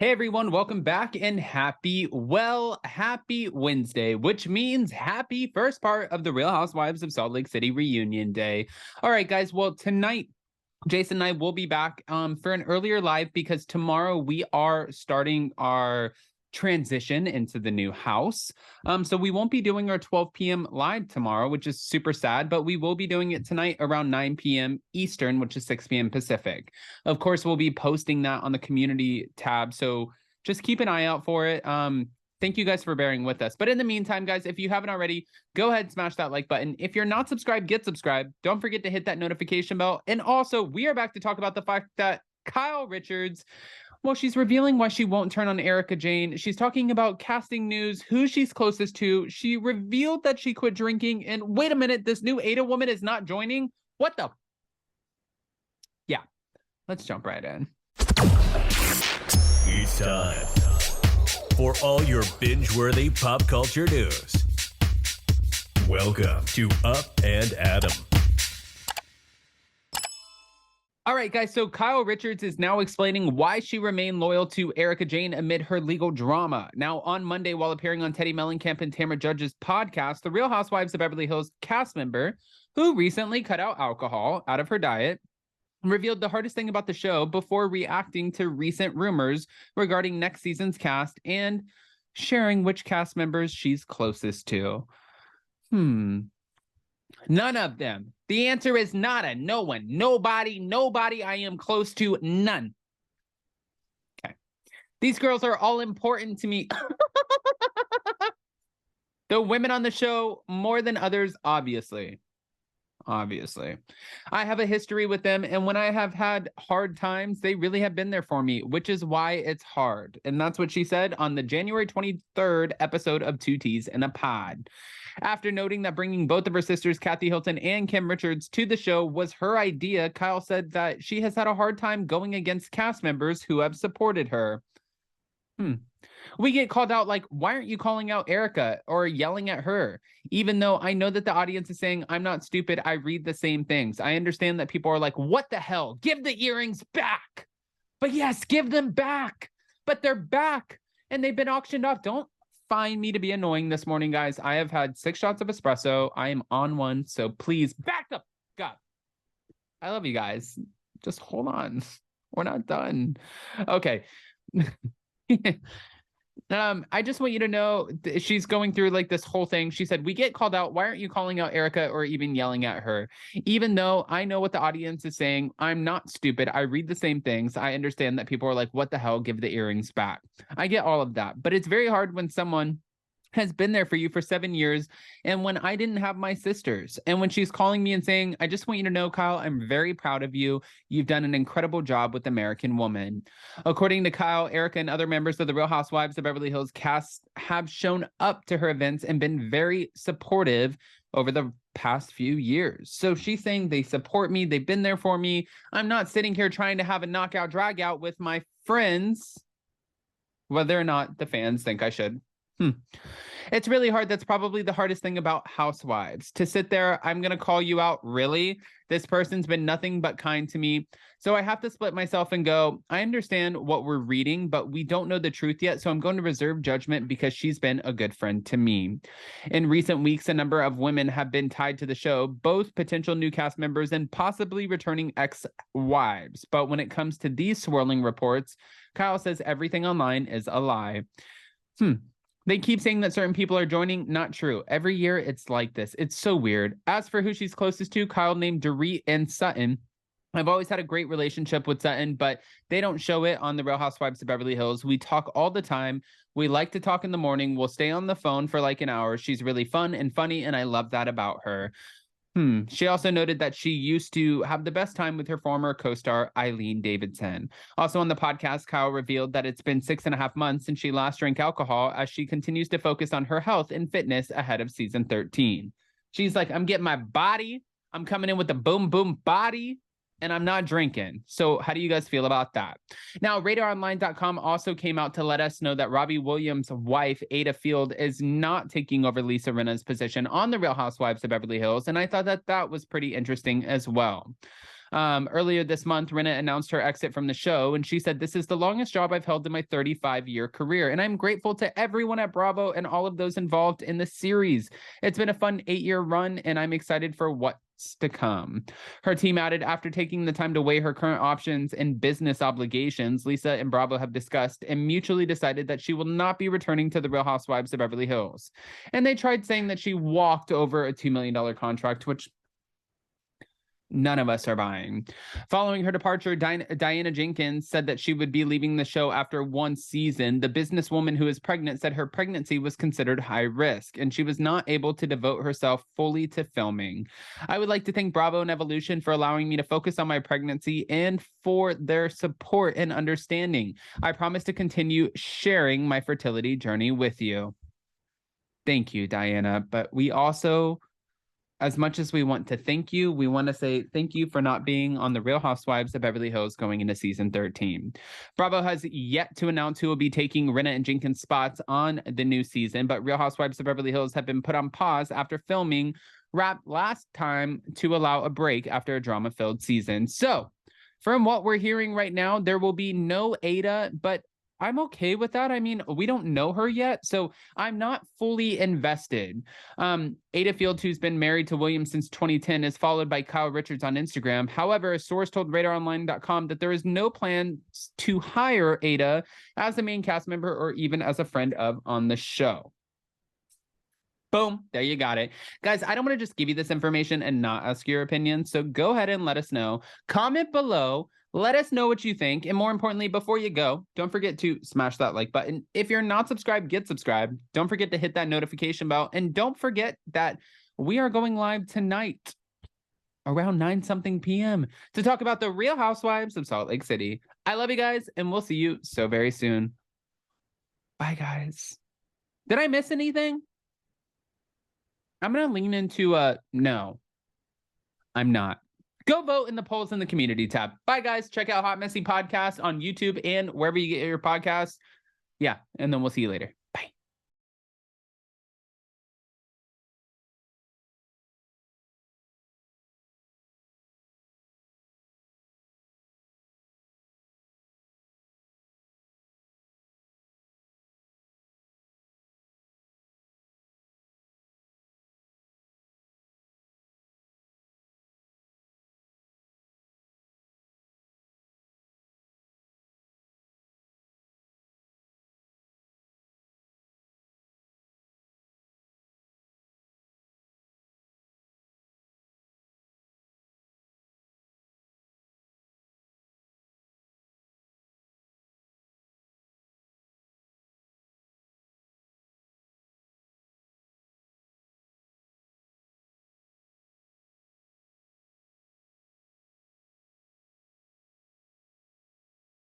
Hey everyone, welcome back and happy Wednesday, which means happy first part of the Real Housewives of Salt Lake City reunion day. All right, guys, well, tonight, Jason and I will be back for an earlier live because tomorrow we are starting our transition into the new house. So we won't be doing our 12 p.m. live tomorrow, which is super sad, but we will be doing it tonight around 9 p.m. Eastern, which is 6 p.m. Pacific. Of course, we'll be posting that on the community tab, so just keep an eye out for it. Thank you guys for bearing with us. But in the meantime, guys, if you haven't already, go ahead and smash that like button. If you're not subscribed, get subscribed. Don't forget to hit that notification bell. And also, we are back to talk about the fact that Kyle Richards, well, she's revealing why she won't turn on Erika Jayne. She's talking about casting news, who she's closest to. She revealed that she quit drinking. And wait a minute, this new Ada woman is not joining? What the? Yeah, let's jump right in. It's time for all your binge-worthy pop culture news. Welcome to Up and Adam. All right, guys, so Kyle Richards is now explaining why she remained loyal to Erika Jayne amid her legal drama. Now, on Monday, while appearing on Teddi Mellencamp and Tamra Judge's podcast, the Real Housewives of Beverly Hills cast member, who recently cut out alcohol out of her diet, revealed the hardest thing about the show before reacting to recent rumors regarding next season's cast and sharing which cast members she's closest to. None of them. The answer is nada. No one. Nobody I am close to. None. Okay. These girls are all important to me. The women on the show more than others, obviously. I have a history with them, and when I have had hard times, they really have been there for me, which is why it's hard. And that's what she said on the January 23rd episode of Two Teas in a Pod. After noting that bringing both of her sisters, Kathy Hilton and Kim Richards, to the show was her idea, Kyle said that she has had a hard time going against cast members who have supported her. We get called out like, why aren't you calling out Erika or yelling at her? Even though I know that the audience is saying, I'm not stupid, I read the same things. I understand that people are like, what the hell? Give the earrings back. But yes, give them back. But they're back and they've been auctioned off. Don't find me to be annoying this morning, guys. I have had 6 shots of espresso. I am on one, so please back up. God, I love you guys. Just hold on. We're not done. Okay. I just want you to know she's going through like this whole thing. She said, we get called out. Why aren't you calling out Erika or even yelling at her? Even though I know what the audience is saying, I'm not stupid. I read the same things. I understand that people are like, what the hell? Give the earrings back. I get all of that, but it's very hard when someone has been there for you for 7 years. And when I didn't have my sisters, and when she's calling me and saying, I just want you to know, Kyle, I'm very proud of you. You've done an incredible job with American Woman. According to Kyle, Erika and other members of the Real Housewives of Beverly Hills cast have shown up to her events and been very supportive over the past few years. So she's saying they support me. They've been there for me. I'm not sitting here trying to have a knockout drag out with my friends, whether or not the fans think I should. It's really hard. That's probably the hardest thing about Housewives. To sit there, I'm going to call you out. Really? This person's been nothing but kind to me. So I have to split myself and go, I understand what we're reading, but we don't know the truth yet. So I'm going to reserve judgment because she's been a good friend to me. In recent weeks, a number of women have been tied to the show, both potential new cast members and possibly returning ex-wives. But when it comes to these swirling reports, Kyle says everything online is a lie. They keep saying that certain people are joining. Not true. Every year it's like this. It's so weird. As for who she's closest to, Kyle named Dorit and Sutton. I've always had a great relationship with Sutton, but they don't show it on the Real Housewives of Beverly Hills. We talk all the time. We like to talk in the morning. We'll stay on the phone for like an hour. She's really fun and funny, and I love that about her. She also noted that she used to have the best time with her former co-star, Eileen Davidson. Also on the podcast, Kyle revealed that it's been 6.5 months since she last drank alcohol as she continues to focus on her health and fitness ahead of season 13. She's like, I'm getting my body. I'm coming in with the boom, boom body. And I'm not drinking. So how do you guys feel about that? Now, RadarOnline.com also came out to let us know that Robbie Williams' wife, Ada Field, is not taking over Lisa Rinna's position on the Real Housewives of Beverly Hills. And I thought that that was pretty interesting as well. Earlier this month, Rinna announced her exit from the show, and she said, "This is the longest job I've held in my 35-year career, and I'm grateful to everyone at Bravo and all of those involved in the series. It's been a fun 8-year run, and I'm excited for what's to come." Her team added, after taking the time to weigh her current options and business obligations, Lisa and Bravo have discussed and mutually decided that she will not be returning to the Real Housewives of Beverly Hills. And they tried saying that she walked over a $2 million contract, which none of us are buying. Following her departure, Diana Jenkins said that she would be leaving the show after one season. The businesswoman who is pregnant said her pregnancy was considered high risk, and she was not able to devote herself fully to filming. "I would like to thank Bravo and Evolution for allowing me to focus on my pregnancy and for their support and understanding. I promise to continue sharing my fertility journey with you." Thank you, Diana. But we also, as much as we want to thank you, we want to say thank you for not being on the Real Housewives of Beverly Hills going into season 13. Bravo has yet to announce who will be taking Rinna and Jenkins' spots on the new season, but Real Housewives of Beverly Hills have been put on pause after filming wrapped last time to allow a break after a drama-filled season. So, from what we're hearing right now, there will be no Ada, but I'm okay with that. I mean, we don't know her yet, so I'm not fully invested. Ada Fields, who's been married to William since 2010, is followed by Kyle Richards on Instagram. However, a source told RadarOnline.com that there is no plan to hire Ada as a main cast member or even as a friend of on the show. Boom, there you got it. Guys, I don't want to just give you this information and not ask your opinion, so go ahead and let us know. Comment below. Let us know what you think. And more importantly, before you go, don't forget to smash that like button. If you're not subscribed, get subscribed. Don't forget to hit that notification bell. And don't forget that we are going live tonight around 9-something p.m. to talk about the Real Housewives of Salt Lake City. I love you guys, and we'll see you so very soon. Bye, guys. Did I miss anything? I'm going to lean into no, I'm not. Go vote in the polls in the community tab. Bye, guys. Check out Hot Messy Podcast on YouTube and wherever you get your podcasts. Yeah, and then we'll see you later.